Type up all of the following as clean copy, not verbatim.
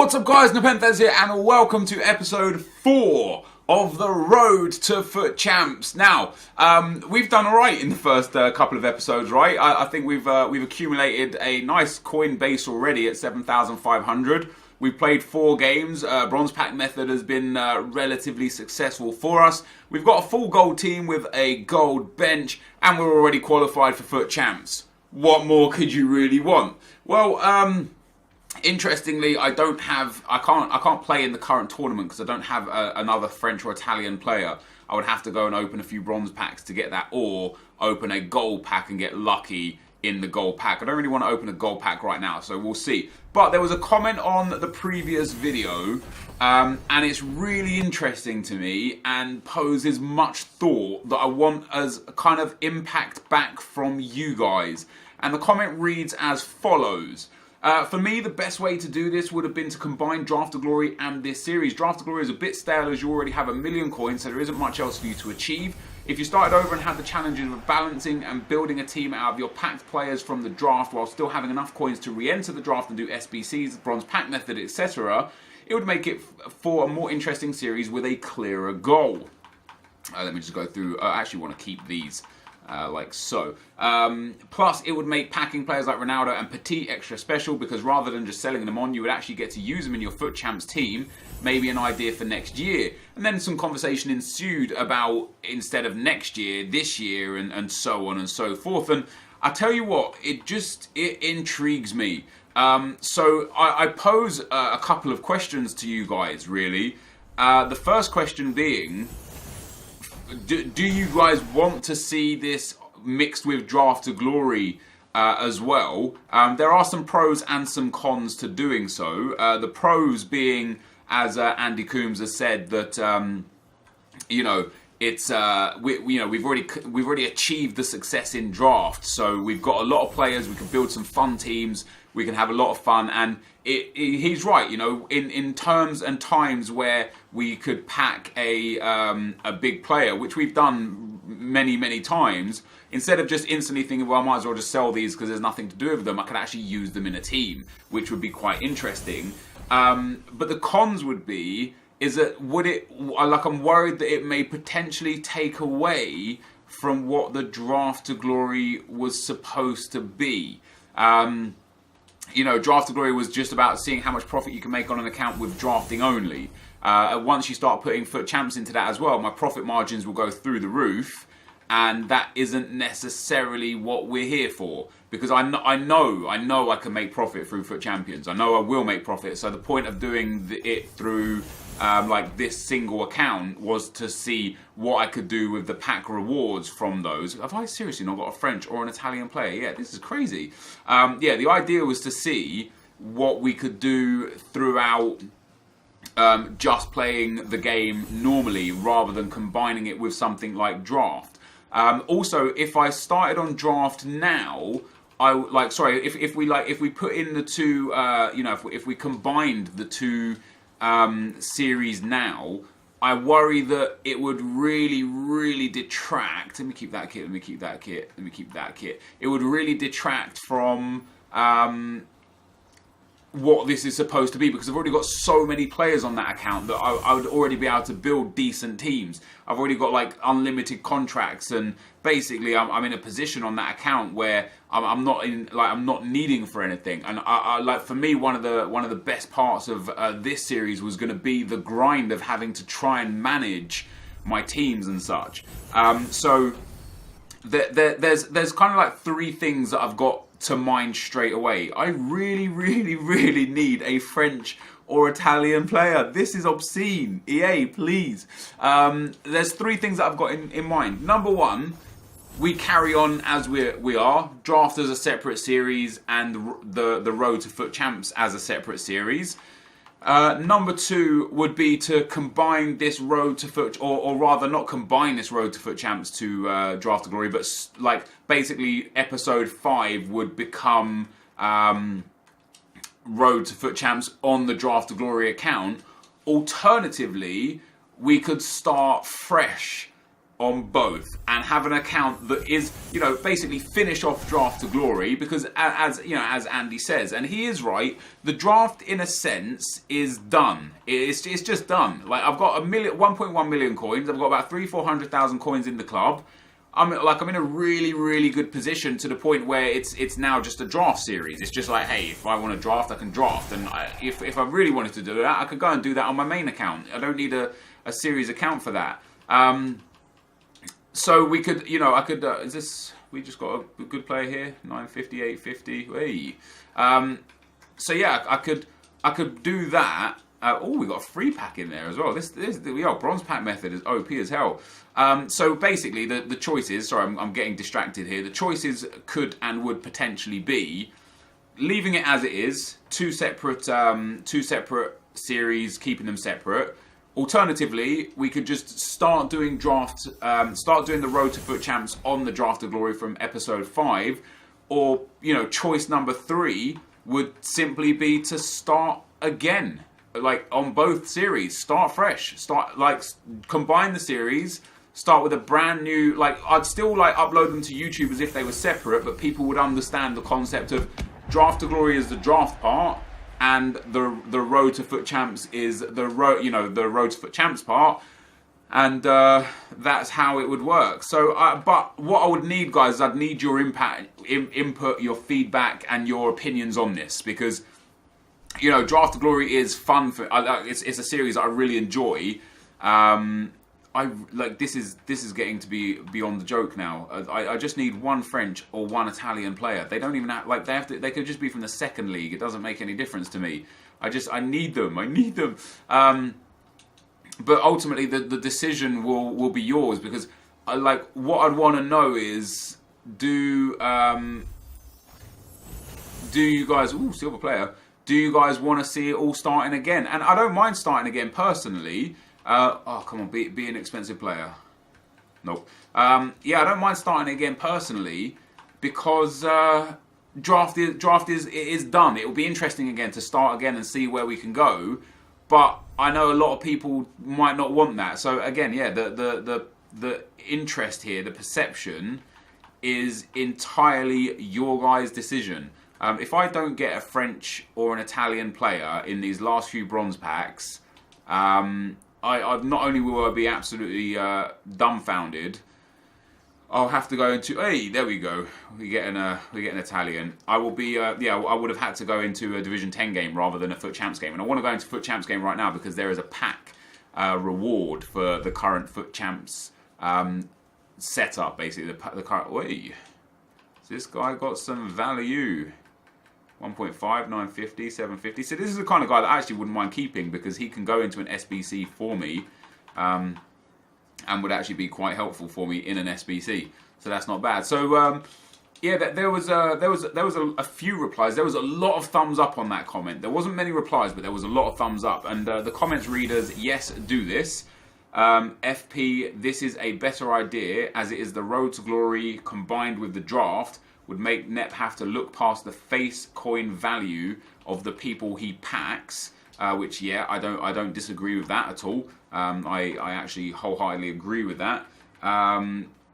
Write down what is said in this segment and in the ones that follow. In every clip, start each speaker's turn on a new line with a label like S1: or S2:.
S1: What's up guys, NepentheZ here and welcome to episode 4 of the Road to Foot Champs. Now, we've done alright in the first couple of episodes, right? I think we've accumulated a nice coin base already at 7,500. We've played 4 games. Bronze Pack method has been relatively successful for us. We've got a full gold team with a gold bench and we're already qualified for Foot Champs. What more could you really want? Well, interestingly, I can't play in the current tournament because I don't have another French or Italian player. I would have to go and open a few bronze packs to get that, or open a gold pack and get lucky in the gold pack. I don't really want to open a gold pack right now, so we'll see. But there was a comment on the previous video, and it's really interesting to me and poses much thought that I want as a kind of impact back from you guys. And the comment reads as follows. For me, the best way to do this would have been to combine Draft to Glory and this series. Draft to Glory is a bit stale as you already have 1,000,000 coins, so there isn't much else for you to achieve. If you started over and had the challenges of balancing and building a team out of your packed players from the draft while still having enough coins to re-enter the draft and do SBCs, Bronze Pack method, etc., it would make it for a more interesting series with a clearer goal. Let me just go through. I actually want to keep these. Like so. Plus, it would make packing players like Ronaldo and Petit extra special because rather than just selling them on, you would actually get to use them in your Foot Champs team. Maybe an idea for next year. And then some conversation ensued about instead of next year, this year, and so on and so forth. And I tell you what, it intrigues me. So I pose a couple of questions to you guys, really. The first question being, do you guys want to see this mixed with Draft to Glory as well? There are some pros and some cons to doing so. The pros being, as Andy Coombs has said, that it's we've already achieved the success in draft, so we've got a lot of players. We can build some fun teams. We can have a lot of fun, and he's right. In terms and times where we could pack a big player, which we've done many times, instead of just instantly thinking, well, I might as well just sell these because there's nothing to do with them, I can actually use them in a team, which would be quite interesting. But the cons would be, I'm worried that it may potentially take away from what the Draft to Glory was supposed to be. Draft to Glory was just about seeing how much profit you can make on an account with drafting only. Once you start putting Foot Champs into that as well, my profit margins will go through the roof, and that isn't necessarily what we're here for. Because I know I can make profit through Foot Champions. I know I will make profit. So the point of doing it through like this single account was to see what I could do with the pack rewards from those. Have I seriously not got a French or an Italian player? Yeah, this is crazy. The idea was to see what we could do throughout just playing the game normally rather than combining it with something like draft. Also, if I started on draft now, if we put in the two, if we combined the two series now, I worry that it would really detract. Let me keep that kit. It would really detract from what this is supposed to be, because I've already got so many players on that account that I would already be able to build decent teams. I've already got like unlimited contracts, and basically I'm in a position on that account where I'm not needing for anything. And for me, one of the best parts of this series was going to be the grind of having to try and manage my teams and such. So there's kind of like 3 things that I've got to mind straight away. I really need a French or Italian player. This is obscene. EA, please. There's 3 things that I've got in mind. Number 1, we carry on as we are. Draft as a separate series and the Road to Foot Champs as a separate series. Number 2 would be to combine this Road to Foot, or rather not combine this Road to Foot Champs to Draft to Glory, but like basically episode 5 would become Road to Foot Champs on the Draft to Glory account. Alternatively, we could start fresh on both and have an account that is, basically finish off Draft to Glory, because as Andy says, and he is right, the draft in a sense is done. It's just done. Like, I've got 1.1 million coins. I've got about 400,000 coins in the club. I'm in a really, really good position to the point where it's now just a draft series. It's just like, hey, if I want to draft, I can draft, and if I really wanted to do that, I could go and do that on my main account. I don't need a series account for that. So we could, is this, we just got a good player here, 950, 850, hey. So yeah, I could do that. We got a free pack in there as well. This bronze pack method is OP as hell. So basically the choices, sorry, I'm getting distracted here. The choices could and would potentially be leaving it as it is, two separate series, keeping them separate. Alternatively, we could just start doing the Road to Foot Champs on the Draft of Glory from episode 5, or choice number 3 would simply be to start again, like on both series, start fresh, combine the series, start with a brand new. I'd still upload them to YouTube as if they were separate, but people would understand the concept of Draft to Glory is the draft part, and the Road to Foot Champs is the Road to Foot Champs part, and that's how it would work. So, but what I would need, guys, is I'd need your input, your feedback, and your opinions on this, because Draft to Glory is fun it's a series that I really enjoy. This is getting to be beyond the joke now. I just need one French or one Italian player. They don't even have they could just be from the second league. It doesn't make any difference to me. I need them. But ultimately the decision will be yours, because what I'd want to know is, do you guys, silver player, do you guys want to see it all starting again? And I don't mind starting again personally. Come on, be an expensive player. Nope. I don't mind starting again personally, because draft is done. It will be interesting again to start again and see where we can go. But I know a lot of people might not want that. So again, the interest here, the perception, is entirely your guys' decision. If I don't get a French or an Italian player in these last few bronze packs, I've not only will I be absolutely dumbfounded, I'll have to go into, hey, there we go, we get an Italian. I will be, I would have had to go into a Division 10 game rather than a Foot Champs game, and I want to go into Foot Champs game right now because there is a pack reward for the current Foot Champs setup. Basically, the current. Wait, this guy got some value. 1.5, 950, 750. So this is the kind of guy that I actually wouldn't mind keeping, because he can go into an SBC for me, and would actually be quite helpful for me in an SBC. So that's not bad. So there was a few replies. There was a lot of thumbs up on that comment. There wasn't many replies, but there was a lot of thumbs up. And the comments readers, yes, do this. FP, this is a better idea, as it is the Road to Glory combined with the draft. Would make Nep have to look past the face coin value of the people he packs, which I don't disagree with that at all. I actually wholeheartedly agree with that.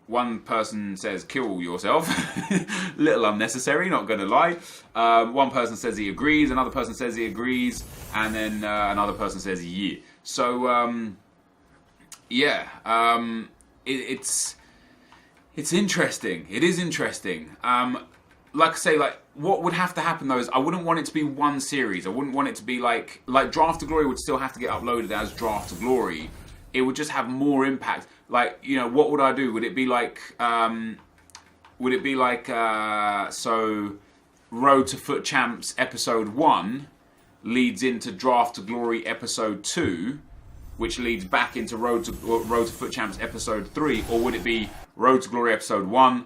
S1: One person says kill yourself, little unnecessary, not going to lie. One person says he agrees, another person says he agrees, and then another person says yeah. So It's interesting. It is interesting. Like I say, what would have to happen though is I wouldn't want it to be one series. I wouldn't want it to be like Draft to Glory would still have to get uploaded as Draft to Glory. It would just have more impact. What would I do? Would it be so Road to Foot Champs episode 1 leads into Draft to Glory episode 2, which leads back into Road to Foot Champs episode 3, or would it be Road to Glory episode 1,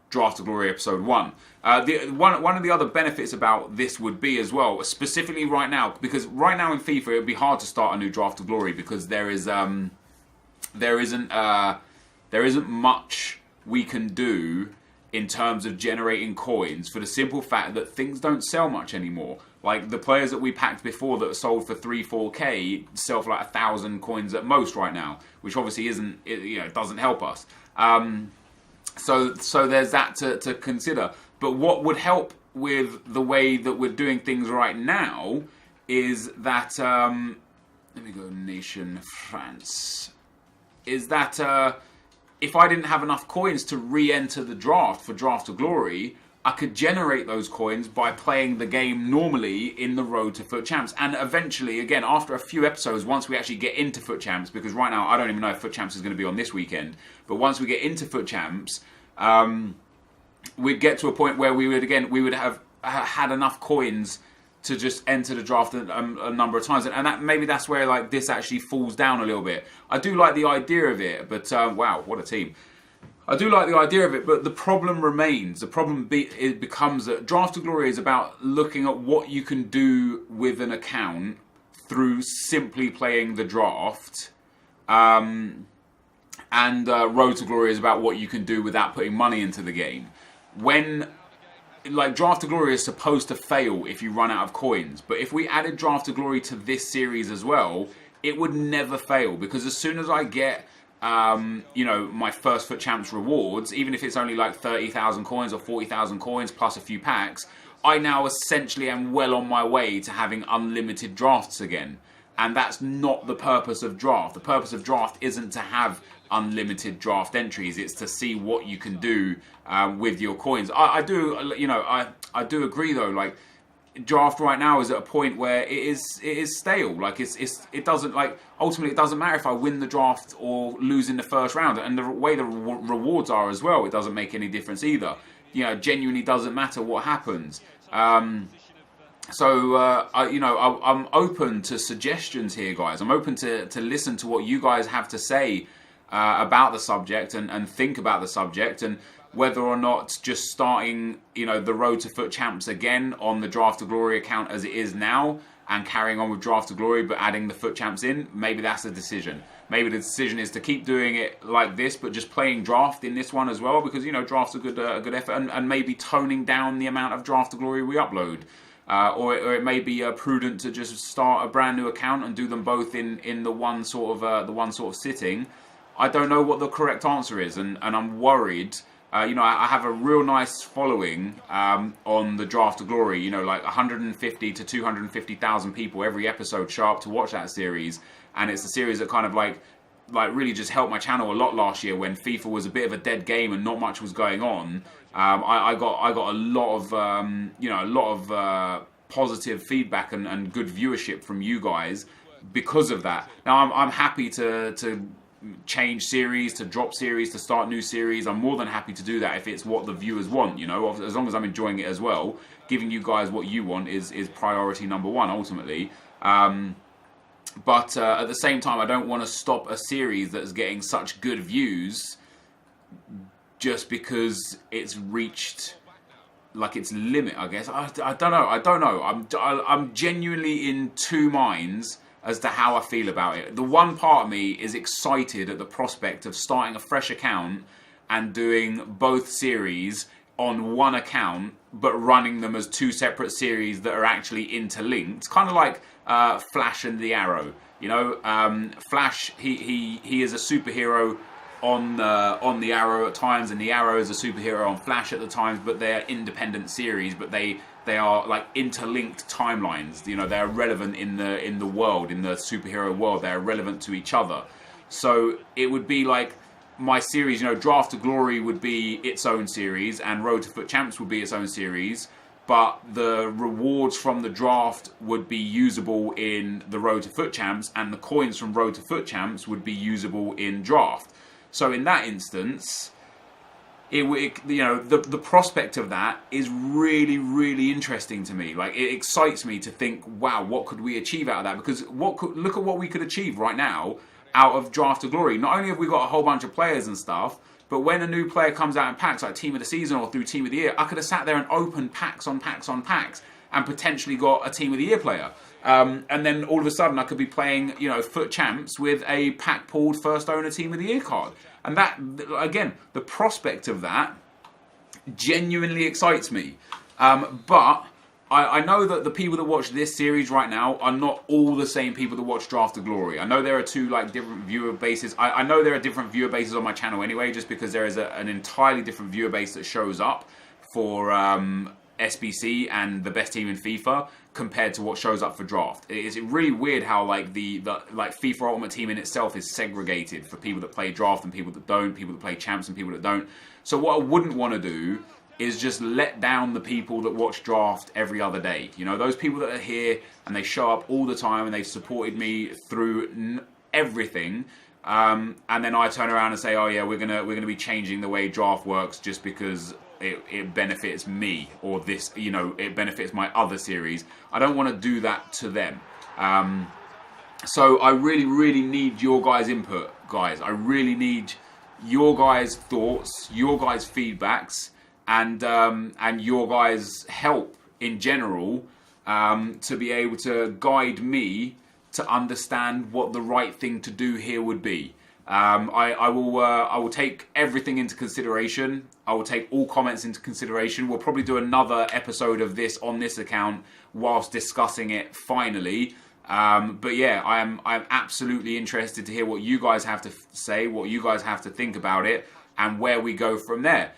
S1: Draft to Glory episode 1? One of the other benefits about this would be as well, specifically right now, because right now in FIFA it would be hard to start a new Draft to Glory because there isn't much we can do in terms of generating coins, for the simple fact that things don't sell much anymore. Like the players that we packed before that sold for 3-4k sell for like 1,000 coins at most right now, which obviously isn't, it doesn't help us. So there's that to consider. But what would help with the way that we're doing things right now is that let me go nation France. Is that if I didn't have enough coins to re-enter the draft for Draft to Glory, I could generate those coins by playing the game normally in the Road to Foot Champs. And eventually, again, after a few episodes, once we actually get into Foot Champs, because right now I don't even know if Foot Champs is going to be on this weekend, but once we get into Foot Champs, we'd get to a point where we would have had enough coins to just enter the draft a number of times, and maybe that's where like this actually falls down a little bit. I do like the idea of it, but wow, what a team! I do like the idea of it, but the problem remains. The problem it becomes that Draft to Glory is about looking at what you can do with an account through simply playing the draft, and Road to Glory is about what you can do without putting money into the game. When like Draft to Glory is supposed to fail if you run out of coins, but if we added Draft to Glory to this series as well, it would never fail, because as soon as I get my first Foot Champs rewards, even if it's only like 30,000 coins or 40,000 coins plus a few packs, I now essentially am well on my way to having unlimited drafts again. And that's not the purpose of draft. The purpose of draft isn't to have unlimited draft entries. It's to see what you can do with your coins. I do agree though. Like draft right now is at a point where it is stale. Like it doesn't, like, ultimately it doesn't matter if I win the draft or lose in the first round. And the way the rewards are as well, it doesn't make any difference either. Genuinely doesn't matter what happens. So I'm open to suggestions here, guys. I'm open to listen to what you guys have to say about the subject and think about the subject, and whether or not just starting the Road to Foot Champs again on the Draft to Glory account as it is now and carrying on with Draft to Glory but adding the Foot Champs in. Maybe that's a decision. Maybe the decision is to keep doing it like this, but just playing draft in this one as well, because draft's a good effort, and maybe toning down the amount of Draft to Glory we upload. Or it may be prudent to just start a brand new account and do them both in the one sort of sitting. I don't know what the correct answer is, and I'm worried. I have a real nice following on the Draft to Glory. Like 150 to 250,000 people every episode show up to watch that series, and it's a series that kind of like really just helped my channel a lot last year when FIFA was a bit of a dead game and not much was going on. I got a lot of positive feedback and good viewership from you guys because of that. Now I'm happy to change series, to drop series, to start new series. I'm more than happy to do that if it's what the viewers want. As long as I'm enjoying it as well. Giving you guys what you want is priority number one ultimately. But at the same time, I don't want to stop a series that's getting such good views just because it's reached like its limit, I guess. I don't know. I'm genuinely in two minds as to how I feel about it. The one part of me is excited at the prospect of starting a fresh account and doing both series on one account, but running them as two separate series that are actually interlinked, kind of like Flash and the Arrow. Flash, he is a superhero on the Arrow at times, and the Arrow is a superhero on Flash at the times, but they're independent series, but they are like interlinked timelines. They're relevant in the world, in the superhero world. They're relevant to each other. So it would be like my series, Draft to Glory would be its own series, and Road to Foot Champs would be its own series. But the rewards from the draft would be usable in the Road to Foot Champs, and the coins from Road to Foot Champs would be usable in draft. So in that instance, the prospect of that is really, really interesting to me. Like, it excites me to think, wow, what could we achieve out of that? Because look at what we could achieve right now out of Draft to Glory. Not only have we got a whole bunch of players and stuff, but when a new player comes out in packs, like Team of the Season or through Team of the Year, I could have sat there and opened packs on packs on packs and potentially got a Team of the Year player. And then all of a sudden I could be playing, Foot Champs with a pack-pulled first owner Team of the Year card. And that, again, the prospect of that genuinely excites me. But I know that the people that watch this series right now are not all the same people that watch Draft to Glory. I know there are two like different viewer bases. I know there are different viewer bases on my channel anyway, just because there is an entirely different viewer base that shows up for SBC and the best team in FIFA compared to what shows up for Draft. It's really weird how like the like FIFA Ultimate Team in itself is segregated for people that play Draft and people that don't, people that play Champs and people that don't. So what I wouldn't want to do is just let down the people that watch Draft every other day. You know, those people that are here and they show up all the time and they've supported me through everything. And then I turn around and say, oh yeah, we're gonna be changing the way Draft works just because it benefits me, or this, you know, it benefits my other series. I don't want to do that to them. So I really need your guys' input, guys. I really need your guys' thoughts, your guys' feedbacks, and your guys' help in general to be able to guide me to understand what the right thing to do here would be. I will take everything into consideration. I will take all comments into consideration. We'll probably do another episode of this on this account whilst discussing it finally. But yeah, I'm absolutely interested to hear what you guys have to say, what you guys have to think about it, and where we go from there.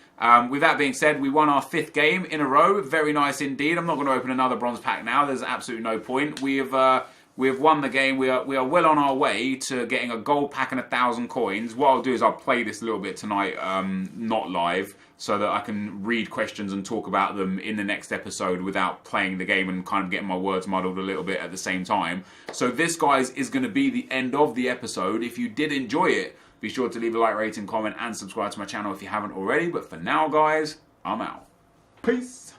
S1: With that being said, we won our 5th game in a row. Very nice indeed. I'm not going to open another bronze pack now. There's absolutely no point. We have won the game. We are well on our way to getting a gold pack and 1,000 coins. What I'll do is I'll play this a little bit tonight, not live, so that I can read questions and talk about them in the next episode without playing the game and kind of getting my words muddled a little bit at the same time. So this, guys, is going to be the end of the episode. If you did enjoy it, be sure to leave a like, rating, comment, and subscribe to my channel if you haven't already. But for now, guys, I'm out. Peace.